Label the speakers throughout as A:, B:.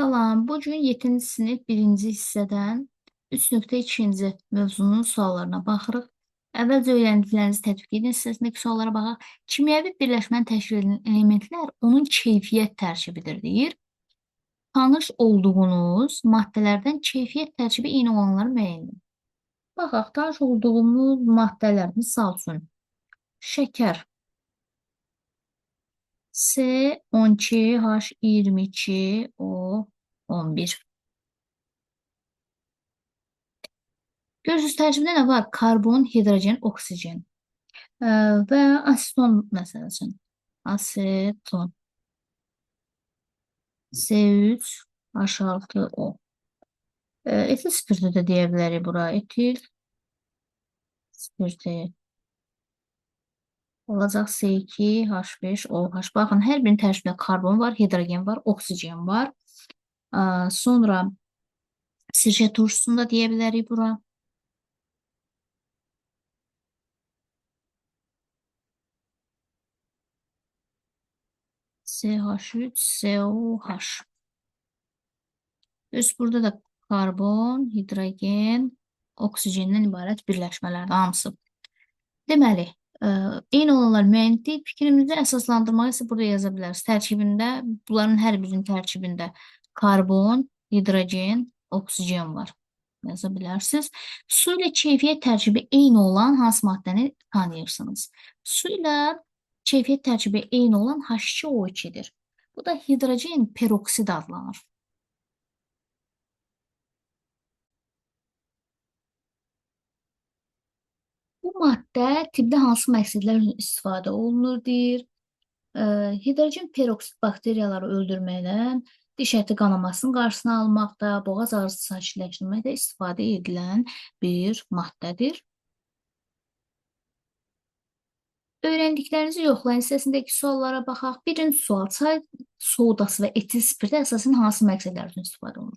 A: Salam, bu gün 7-ci sinif 1-ci hissədən 3.2-ci mövzunun suallarına baxırıq. Əvvəlcə öyrəndiklərinizi tətbiq edin hissəsindəki suallara baxaq. Kimyəvi birləşməni təşkil edən elementlər onun keyfiyyət tərkibidir deyir. Tanış olduğunuz maddələrdən keyfiyyət tərkibi eyni olanları müəyyən edin. Baxaq, tanış olduğumuz maddələr, misal üçün, şəkər C12H22O11. Görürsünüz, tərkibində nə var? Karbon, hidrogen, oksigen və aseton məsəl üçün. Aseton. C3H6O. Etil spirti də deyə bilərik bura. Etil spirti olacaq C2H5OH. Baxın, hər birinin tərkibində karbon var, hidrogen var, oksigen var. Sonra sirkə turşusunu da deyə bilərik bura. CH3COH. Üst burada da karbon, hidrogen, oksigenden ibarət birləşmələrdir hamısı. Deməli, eyni olanlar müəyyən deyil. Fikrimizi əsaslandırmağı isə burada yaza biləriz. Tərkibində, bunların hər birinin tərkibində karbon, hidrogen, oksigen var. Yaza bilərsiniz. Su ilə keyfiyyət tərkibi eyni olan hansı maddəni tanıyırsınız? Su ilə keyfiyyət tərkibi eyni olan H2O2-dir. Bu da hidrogen peroksid adlanır. Bu maddə tibbdə hansı məqsədlər üçün istifadə olunur deyir. Hidrogen peroksid bakteriyaları öldürməklə diş əti qanamasının qarşısını almaqda, boğaz ağrısı sakitləşdirməkdə istifadə edilən bir maddədir. Öyrəndiklərinizi yoxlayın hissəsindəki suallara baxaq. Birinci sual, çay sodası və etil spirti əsasən hansı məqsədlər üçün istifadə olunur?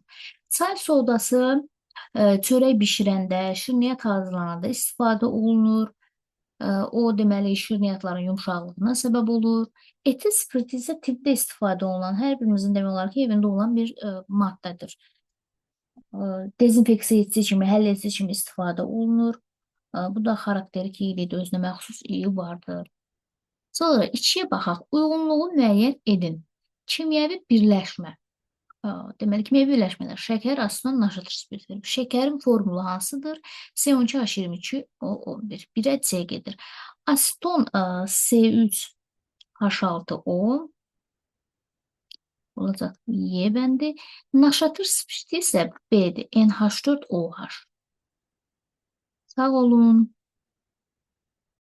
A: Çay sodası çörək bişirəndə, şirniyyat hazırlananda istifadə olunur. O, deməli, şirniyyatların yumşaqlığına səbəb olur. Etil spirti isə tibbdə istifadə olunan, hər birimizin demək olar ki, evində olan bir maddədir. Dezinfeksiya edici kimi, həll edici kimi istifadə olunur. Bu da xarakterik iyilidir, özünə məxsus iyi vardır. Sonra ikiyə baxaq, uyğunluğu müəyyən edin. Kimyəvi birləşmə. Deməli, kimyəvi birləşmələr şəkər, aseton, naşatır spirtdir. Şəkərin formulu hansıdır? C12H22O11. 1-ə C gedir. Aseton C3H6O olacaq Y bəndi. Naşatır spirti isə B'dir. NH4OH. Sağ olun.